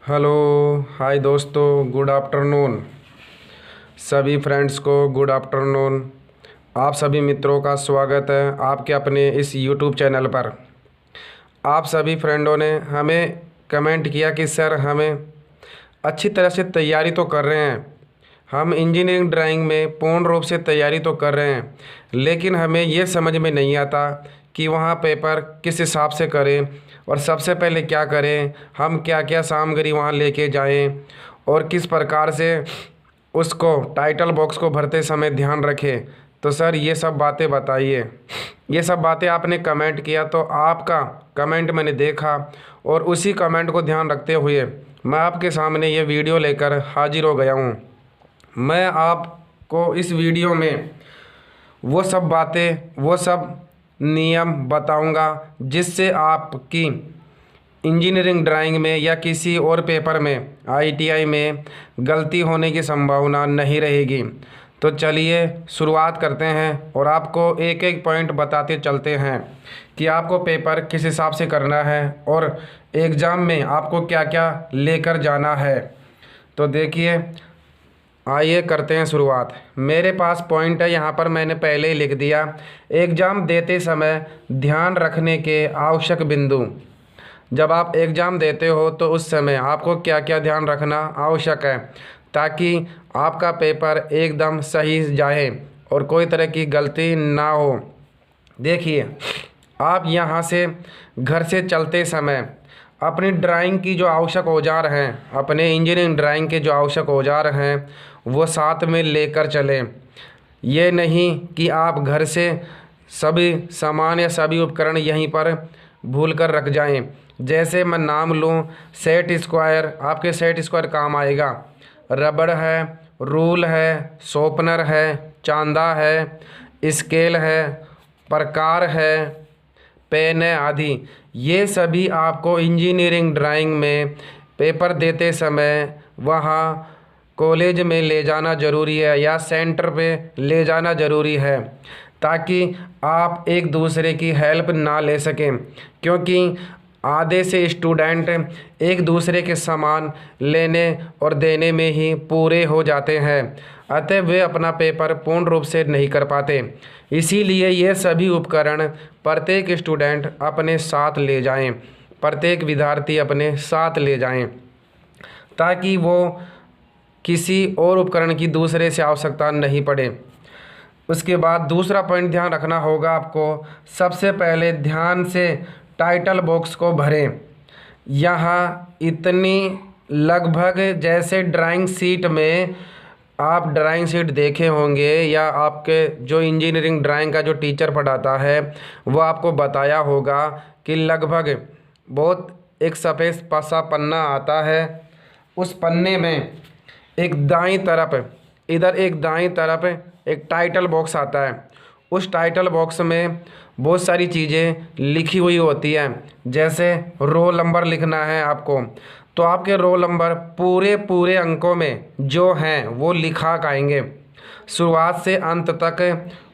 Hello. हाय दोस्तों, good afternoon. सभी friends को गुड आफ्टरनून। आप सभी मित्रों का स्वागत है आपके अपने इस यूट्यूब चैनल पर। आप सभी फ्रेंडों ने हमें कमेंट किया कि सर हमें अच्छी तरह से तैयारी तो कर रहे हैं, हम इंजीनियरिंग ड्राइंग में पूर्ण रूप से तैयारी तो कर रहे हैं, लेकिन हमें ये समझ में नहीं आता कि वहाँ पेपर किस हिसाब से करें और सबसे पहले क्या करें, हम क्या क्या सामग्री वहाँ लेके जाएं और किस प्रकार से उसको टाइटल बॉक्स को भरते समय ध्यान रखें। तो सर ये सब बातें बताइए। ये सब बातें आपने कमेंट किया तो आपका कमेंट मैंने देखा और उसी कमेंट को ध्यान रखते हुए मैं आपके सामने ये वीडियो लेकर हाजिर हो गया हूँ। मैं आपको इस वीडियो में वो सब बातें, वो सब नियम बताऊंगा जिससे आपकी इंजीनियरिंग ड्राइंग में या किसी और पेपर में आईटीआई में गलती होने की संभावना नहीं रहेगी। तो चलिए शुरुआत करते हैं और आपको एक एक पॉइंट बताते चलते हैं कि आपको पेपर किस हिसाब से करना है और एग्ज़ाम में आपको क्या क्या लेकर जाना है। तो देखिए, आइए करते हैं शुरुआत। मेरे पास पॉइंट है, यहाँ पर मैंने पहले ही लिख दिया। एग्ज़ाम देते समय ध्यान रखने के आवश्यक बिंदु। जब आप एग्ज़ाम देते हो तो उस समय आपको क्या क्या ध्यान रखना आवश्यक है ताकि आपका पेपर एकदम सही जाए और कोई तरह की गलती ना हो। देखिए, आप यहाँ से घर से चलते समय अपनी ड्राइंग की जो आवश्यक औजार हैं, अपने इंजीनियरिंग ड्राइंग के जो आवश्यक औजार हैं वो साथ में लेकर चलें। ये नहीं कि आप घर से सभी सामान या सभी उपकरण यहीं पर भूल कर रख जाएं। जैसे मैं नाम लूँ, सेट स्क्वायर, आपके सेट स्क्वायर काम आएगा। रबड़ है, रूल है, शॉर्पनर है, चांदा है, स्केल है, प्रकार है, पेन है आदि। ये सभी आपको इंजीनियरिंग ड्राइंग में पेपर देते समय वहाँ कॉलेज में ले जाना ज़रूरी है या सेंटर पे ले जाना ज़रूरी है ताकि आप एक दूसरे की हेल्प ना ले सकें, क्योंकि आधे से स्टूडेंट एक दूसरे के सामान लेने और देने में ही पूरे हो जाते हैं, अतः वे अपना पेपर पूर्ण रूप से नहीं कर पाते। इसीलिए ये सभी उपकरण प्रत्येक स्टूडेंट अपने साथ ले जाएं, प्रत्येक विद्यार्थी अपने साथ ले जाएं ताकि वो किसी और उपकरण की दूसरे से आवश्यकता नहीं पड़े। उसके बाद दूसरा पॉइंट ध्यान रखना होगा आपको। सबसे पहले ध्यान से टाइटल बॉक्स को भरें। यहाँ इतनी लगभग जैसे ड्राइंग शीट में आप ड्राइंग शीट देखे होंगे या आपके जो इंजीनियरिंग ड्राइंग का जो टीचर पढ़ाता है वो आपको बताया होगा कि लगभग बहुत एक सफ़ेद सा पन्ना आता है। उस पन्ने में एक दाईं तरफ, इधर एक दाईं तरफ एक टाइटल बॉक्स आता है। उस टाइटल बॉक्स में बहुत सारी चीज़ें लिखी हुई होती हैं। जैसे रोल नंबर लिखना है आपको, तो आपके रोल नंबर पूरे पूरे अंकों में जो हैं वो लिखा आएंगे, शुरुआत से अंत तक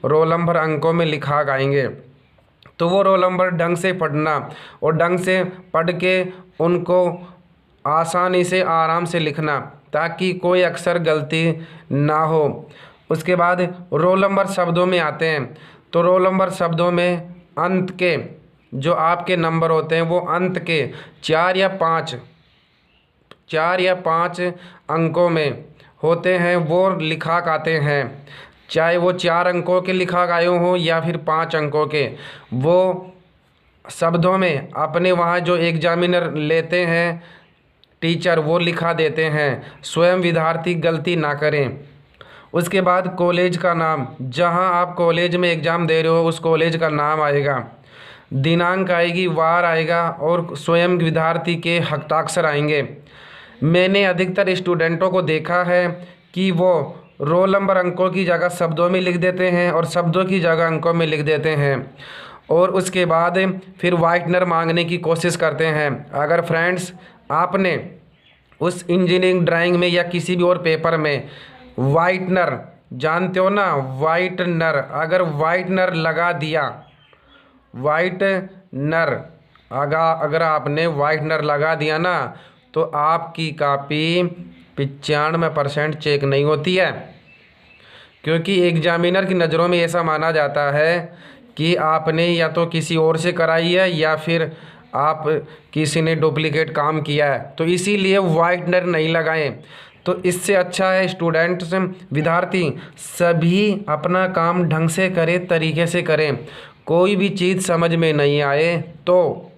रोल नंबर अंकों में लिखा आएंगे। तो वो रोल नंबर ढंग से पढ़ना और ढंग से पढ़ के उनको आसानी से आराम से लिखना ताकि कोई अक्षर गलती ना हो। उसके बाद रोल नंबर शब्दों में आते हैं, तो रोल नंबर शब्दों में अंत के जो आपके नंबर होते हैं वो अंत के 4 या 5 अंकों में होते हैं, वो लिखा आते हैं। चाहे वो 4 अंकों के लिखा आए हों या फिर 5 अंकों के, वो शब्दों में अपने वहाँ जो एग्जामिनर लेते हैं टीचर वो लिखा देते हैं, स्वयं विद्यार्थी गलती ना करें। उसके बाद कॉलेज का नाम, जहां आप कॉलेज में एग्ज़ाम दे रहे हो उस कॉलेज का नाम आएगा, दिनांक आएगी, वार आएगा और स्वयं विद्यार्थी के हस्ताक्षर आएंगे। मैंने अधिकतर स्टूडेंटों को देखा है कि वो रोल नंबर अंकों की जगह शब्दों में लिख देते हैं और शब्दों की जगह अंकों में लिख देते हैं और उसके बाद फिर वाइटनर मांगने की कोशिश करते हैं। अगर फ्रेंड्स आपने उस इंजीनियरिंग ड्राइंग में या किसी भी और पेपर में वाइटनर, जानते हो ना वाइटनर, अगर वाइटनर लगा दिया, वाइटनर अगर आपने वाइटनर लगा दिया ना तो आपकी कॉपी 95% चेक नहीं होती है, क्योंकि एग्जामिनर की नज़रों में ऐसा माना जाता है कि आपने या तो किसी और से कराई है या फिर आप किसी ने डुप्लीकेट काम किया है। तो इसीलिए वाइटनर नहीं लगाएं। तो इससे अच्छा है स्टूडेंट्स, विद्यार्थी सभी अपना काम ढंग से करें, तरीके से करें। कोई भी चीज़ समझ में नहीं आए तो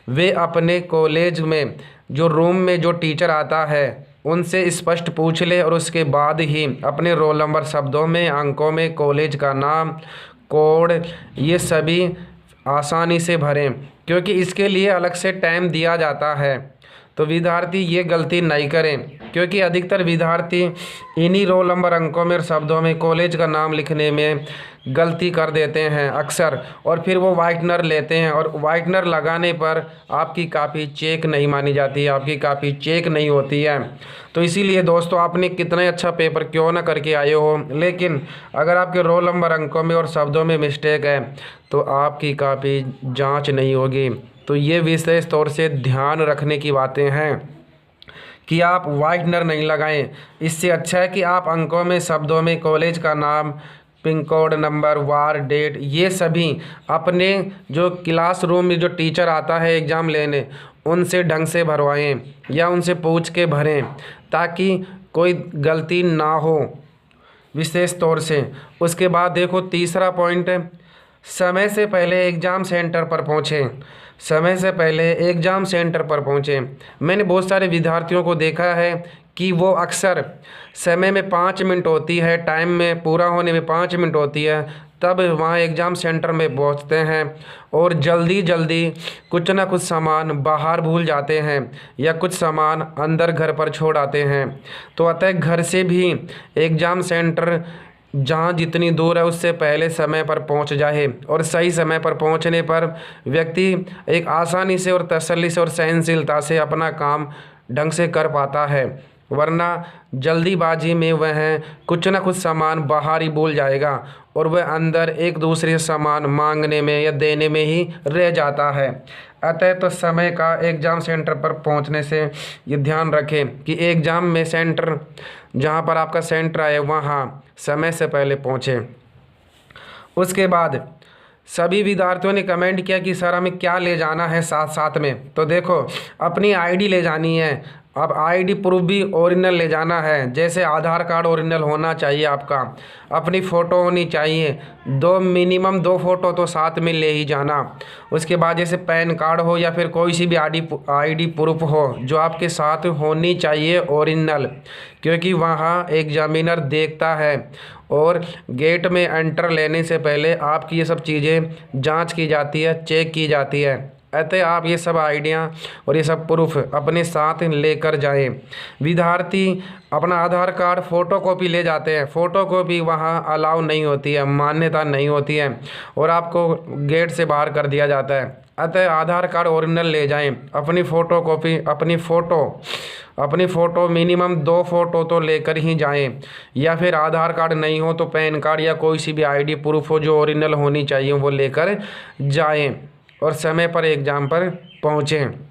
वे अपने कॉलेज में जो रूम में जो टीचर आता है उनसे स्पष्ट पूछ ले और उसके बाद ही अपने रोल नंबर, शब्दों में, अंकों में, कॉलेज का नाम, कोड, ये सभी आसानी से भरें, क्योंकि इसके लिए अलग से टाइम दिया जाता है। तो विद्यार्थी ये गलती नहीं करें, क्योंकि अधिकतर विद्यार्थी इन्हीं रोल नंबर, अंकों में और शब्दों में कॉलेज का नाम लिखने में गलती कर देते हैं अक्सर, और फिर वो वाइटनर लेते हैं और वाइटनर लगाने पर आपकी कॉपी चेक नहीं मानी जाती है, आपकी कॉपी चेक नहीं होती है। तो इसीलिए दोस्तों, आपने कितना ही अच्छा पेपर क्यों ना करके आए हो, लेकिन अगर आपके रोल नंबर, अंकों में और शब्दों में मिस्टेक है तो आपकी कॉपी जांच नहीं होगी। तो ये विशेष तौर से ध्यान रखने की बातें हैं कि आप वाइटनर नहीं लगाएं। इससे अच्छा है कि आप अंकों में, शब्दों में, कॉलेज का नाम, पिन कोड, नंबर, वार, डेट, ये सभी अपने जो क्लासरूम में जो टीचर आता है एग्ज़ाम लेने, उनसे ढंग से भरवाएं या उनसे पूछ के भरें, ताकि कोई गलती ना हो विशेष तौर से। उसके बाद देखो, तीसरा पॉइंट है, समय से पहले एग्ज़ाम सेंटर पर पहुँचें। समय से पहले एग्ज़ाम सेंटर पर पहुँचें। मैंने बहुत सारे विद्यार्थियों को देखा है कि वो अक्सर समय में 5 मिनट होती है, टाइम में पूरा होने में 5 मिनट होती है, तब वहाँ एग्ज़ाम सेंटर में पहुँचते हैं और जल्दी जल्दी कुछ ना कुछ सामान बाहर भूल जाते हैं या कुछ सामान अंदर घर पर छोड़ आते हैं। तो अतः घर से भी एग्ज़ाम सेंटर जहाँ जितनी दूर है उससे पहले समय पर पहुँच जाए, और सही समय पर पहुँचने पर व्यक्ति एक आसानी से और तसल्ली से और सहनशीलता से अपना काम ढंग से कर पाता है। वरना जल्दीबाजी में वह कुछ ना कुछ सामान बाहर ही भूल जाएगा और वह अंदर एक दूसरे से सामान मांगने में या देने में ही रह जाता है। अतः तो समय का एग्ज़ाम सेंटर पर पहुंचने से ये ध्यान रखें कि एग्ज़ाम में सेंटर, जहां पर आपका सेंटर आए, वहां समय से पहले पहुँचें। उसके बाद सभी विद्यार्थियों ने कमेंट किया कि सर हमें क्या ले जाना है साथ साथ में। तो देखो, अपनी आईडी ले जानी है। अब आईडी प्रूफ भी ओरिजिनल ले जाना है, जैसे आधार कार्ड ओरिजिनल होना चाहिए आपका, अपनी फ़ोटो होनी चाहिए, मिनिमम 2 फ़ोटो तो साथ में ले ही जाना। उसके बाद जैसे पैन कार्ड हो या फिर कोई सी भी आईडी प्रूफ हो जो आपके साथ होनी चाहिए ओरिजिनल, क्योंकि वहाँ एग्जामिनर देखता है और गेट में एंटर लेने से पहले आपकी ये सब चीज़ें जांच की जाती है, चेक की जाती है। अतः आप ये सब आइडिया और ये सब प्रूफ अपने साथ लेकर जाएं। विद्यार्थी अपना आधार कार्ड फ़ोटोकॉपी ले जाते हैं, फ़ोटोकॉपी वहाँ अलाउ नहीं होती है, मान्यता नहीं होती है और आपको गेट से बाहर कर दिया जाता है। अतः आधार कार्ड ओरिजिनल ले जाएं, अपनी फ़ोटोकॉपी, अपनी फ़ोटो मिनिमम 2 फ़ोटो तो लेकर ही जाएं, या फिर आधार कार्ड नहीं हो तो पैन कार्ड या कोई सी भी आईडी प्रूफ हो जो ओरिजिनल होनी चाहिए वो लेकर जाएं और समय पर एग्ज़ाम पर पहुँचें।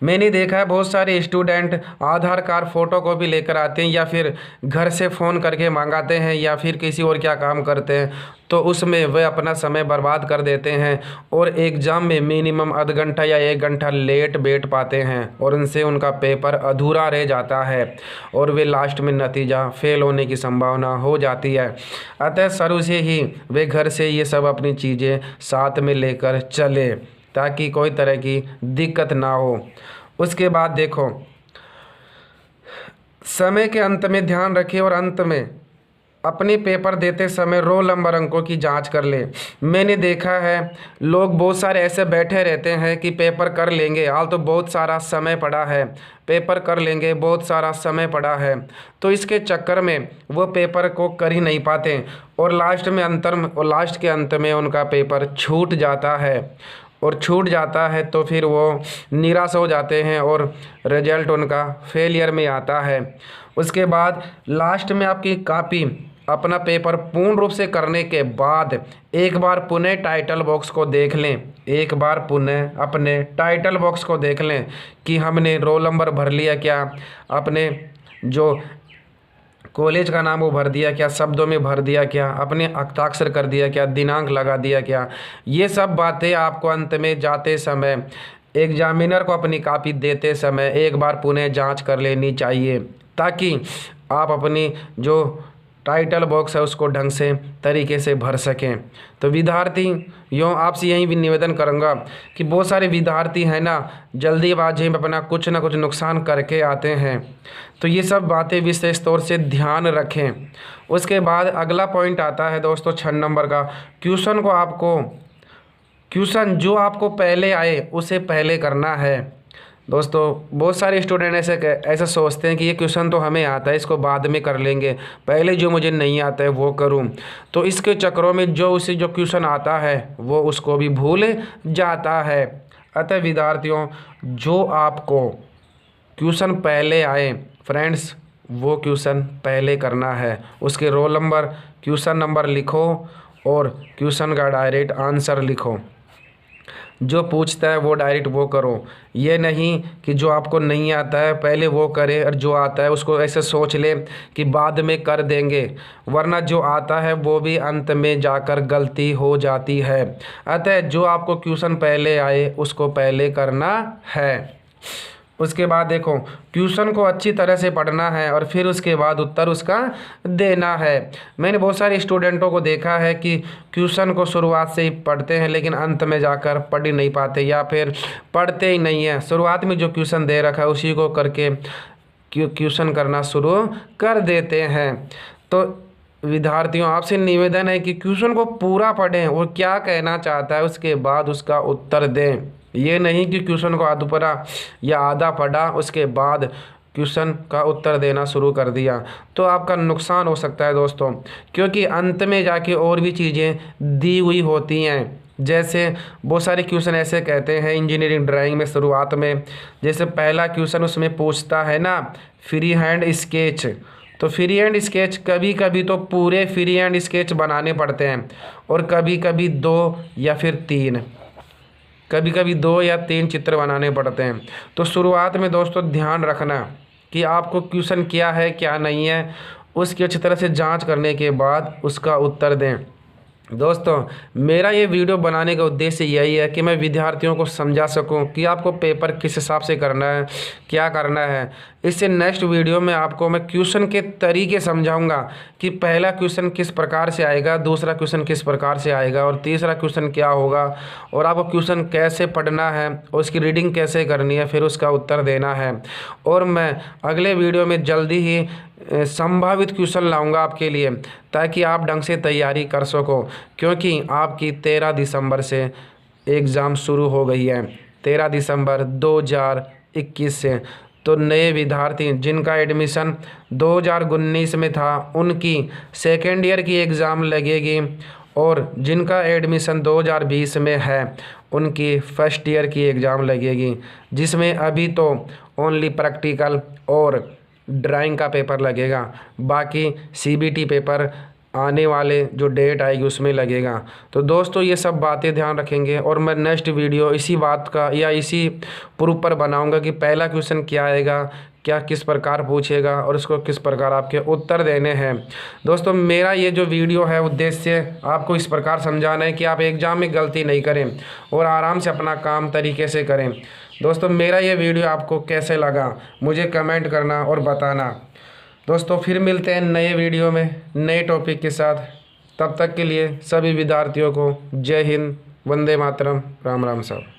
मैंने देखा है बहुत सारे स्टूडेंट आधार कार्ड फ़ोटोकॉपी लेकर आते हैं या फिर घर से फ़ोन करके मंगाते हैं या फिर किसी और क्या काम करते हैं, तो उसमें वे अपना समय बर्बाद कर देते हैं और एग्ज़ाम में मिनिमम आधा घंटा या 1 घंटा लेट बैठ पाते हैं और उनसे उनका पेपर अधूरा रह जाता है और वे लास्ट में नतीजा फेल होने की संभावना हो जाती है। अतः शुरू से ही वे घर से ये सब अपनी चीज़ें साथ में लेकर चले ताकि कोई तरह की दिक्कत ना हो। उसके बाद देखो, समय के अंत में ध्यान रखें और अंत में अपने पेपर देते समय रोल नंबर, अंकों की जांच कर ले। मैंने देखा है लोग बहुत सारे ऐसे बैठे रहते हैं कि पेपर कर लेंगे, हाल तो बहुत सारा समय पड़ा है, पेपर कर लेंगे, बहुत सारा समय पड़ा है, तो इसके चक्कर में वो पेपर को कर ही नहीं पाते और लास्ट के अंत में उनका पेपर छूट जाता है और छूट जाता है तो फिर वो निराश हो जाते हैं और रिजल्ट उनका फेलियर में आता है। उसके बाद लास्ट में आपकी कॉपी अपना पेपर पूर्ण रूप से करने के बाद एक बार पुनः टाइटल बॉक्स को देख लें, एक बार पुनः अपने टाइटल बॉक्स को देख लें कि हमने रोल नंबर भर लिया क्या, अपने जो कॉलेज का नाम वो भर दिया क्या, शब्दों में भर दिया क्या, अपने हस्ताक्षर कर दिया क्या, दिनांक लगा दिया क्या। ये सब बातें आपको अंत में जाते समय एग्जामिनर को अपनी कॉपी देते समय एक बार पुनः जांच कर लेनी चाहिए, ताकि आप अपनी जो टाइटल बॉक्स है उसको ढंग से तरीके से भर सकें। तो विद्यार्थी यूँ आपसे यही भी निवेदन करूँगा कि बहुत सारे विद्यार्थी हैं ना, जल्दीबाजी में अपना कुछ ना कुछ नुकसान करके आते हैं। तो ये सब बातें विशेष तौर से ध्यान रखें। उसके बाद अगला पॉइंट आता है दोस्तों 6 नंबर का, क्वेश्चन जो आपको पहले आए उसे पहले करना है। दोस्तों बहुत सारे स्टूडेंट ऐसे सोचते हैं कि ये क्वेश्चन तो हमें आता है, इसको बाद में कर लेंगे, पहले जो मुझे नहीं आता है वो करूं। तो इसके चक्रों में जो क्वेश्चन आता है वो उसको भी भूल जाता है। अतः विद्यार्थियों, जो आपको क्वेश्चन पहले आए फ्रेंड्स, वो क्वेश्चन पहले करना है। उसके रोल नंबर, क्वेश्चन नंबर लिखो और क्वेश्चन का डायरेक्ट आंसर लिखो। जो पूछता है वो डायरेक्ट वो करो। ये नहीं कि जो आपको नहीं आता है पहले वो करे और जो आता है उसको ऐसे सोच ले कि बाद में कर देंगे, वरना जो आता है वो भी अंत में जाकर गलती हो जाती है। अतः जो आपको क्वेश्चन पहले आए उसको पहले करना है। उसके बाद देखो, क्वेश्चन को अच्छी तरह से पढ़ना है और फिर उसके बाद उत्तर उसका देना है। मैंने बहुत सारे स्टूडेंटों को देखा है कि क्वेश्चन को शुरुआत से ही पढ़ते हैं लेकिन अंत में जाकर पढ़ ही नहीं पाते, या फिर पढ़ते ही नहीं है। शुरुआत में जो क्वेश्चन दे रखा है उसी को करके क्वेश्चन करना शुरू कर देते हैं। तो विद्यार्थियों आपसे निवेदन है कि क्वेश्चन को पूरा पढ़ें और क्या कहना चाहता है उसके बाद उसका उत्तर दें। ये नहीं कि क्वेश्चन को आधा पढ़ा या आधा पढ़ा उसके बाद क्वेश्चन का उत्तर देना शुरू कर दिया, तो आपका नुकसान हो सकता है दोस्तों, क्योंकि अंत में जाके और भी चीज़ें दी हुई होती हैं। जैसे बहुत सारे क्वेश्चन ऐसे कहते हैं इंजीनियरिंग ड्राइंग में शुरुआत में, जैसे पहला क्वेश्चन उसमें पूछता है ना फ्री हैंड स्केच, तो फ्री हैंड स्केच कभी कभी तो पूरे फ्री हैंड स्केच बनाने पड़ते हैं और कभी कभी 2 या फिर 3, कभी कभी 2 या 3 चित्र बनाने पड़ते हैं। तो शुरुआत में दोस्तों ध्यान रखना कि आपको क्वेश्चन क्या है क्या नहीं है, उसकी अच्छी तरह से जांच करने के बाद उसका उत्तर दें। दोस्तों मेरा ये वीडियो बनाने का उद्देश्य यही है कि मैं विद्यार्थियों को समझा सकूं कि आपको पेपर किस हिसाब से करना है, क्या करना है। इससे नेक्स्ट वीडियो में आपको मैं क्वेश्चन के तरीके समझाऊंगा कि पहला क्वेश्चन किस प्रकार से आएगा, दूसरा क्वेश्चन किस प्रकार से आएगा और तीसरा क्वेश्चन क्या होगा, और आपको क्वेश्चन कैसे पढ़ना है और उसकी रीडिंग कैसे करनी है, फिर उसका उत्तर देना है। और मैं अगले वीडियो में जल्दी ही संभावित क्वेश्चन लाऊंगा आपके लिए, ताकि आप ढंग से तैयारी कर सको, क्योंकि आपकी 13 दिसंबर से एग्ज़ाम शुरू हो गई है, 13 दिसंबर 2021 से। तो नए विद्यार्थी जिनका एडमिशन 2019 में था उनकी सेकेंड ईयर की एग्ज़ाम लगेगी, और जिनका एडमिशन 2020 में है उनकी फर्स्ट ईयर की एग्ज़ाम लगेगी, जिसमें अभी तो ओनली प्रैक्टिकल और ड्राइंग का पेपर लगेगा, बाकी सीबीटी पेपर आने वाले जो डेट आएगी उसमें लगेगा। तो दोस्तों ये सब बातें ध्यान रखेंगे, और मैं नेक्स्ट वीडियो इसी बात का या इसी प्रूफ पर बनाऊंगा कि पहला क्वेश्चन क्या आएगा, क्या किस प्रकार पूछेगा और उसको किस प्रकार आपके उत्तर देने हैं। दोस्तों मेरा ये जो वीडियो है उद्देश्य आपको इस प्रकार समझाना है कि आप एग्ज़ाम में गलती नहीं करें और आराम से अपना काम तरीके से करें। दोस्तों मेरा ये वीडियो आपको कैसे लगा मुझे कमेंट करना और बताना। दोस्तों फिर मिलते हैं नए वीडियो में नए टॉपिक के साथ। तब तक के लिए सभी विद्यार्थियों को जय हिंद, वंदे मातरम, राम राम साहब।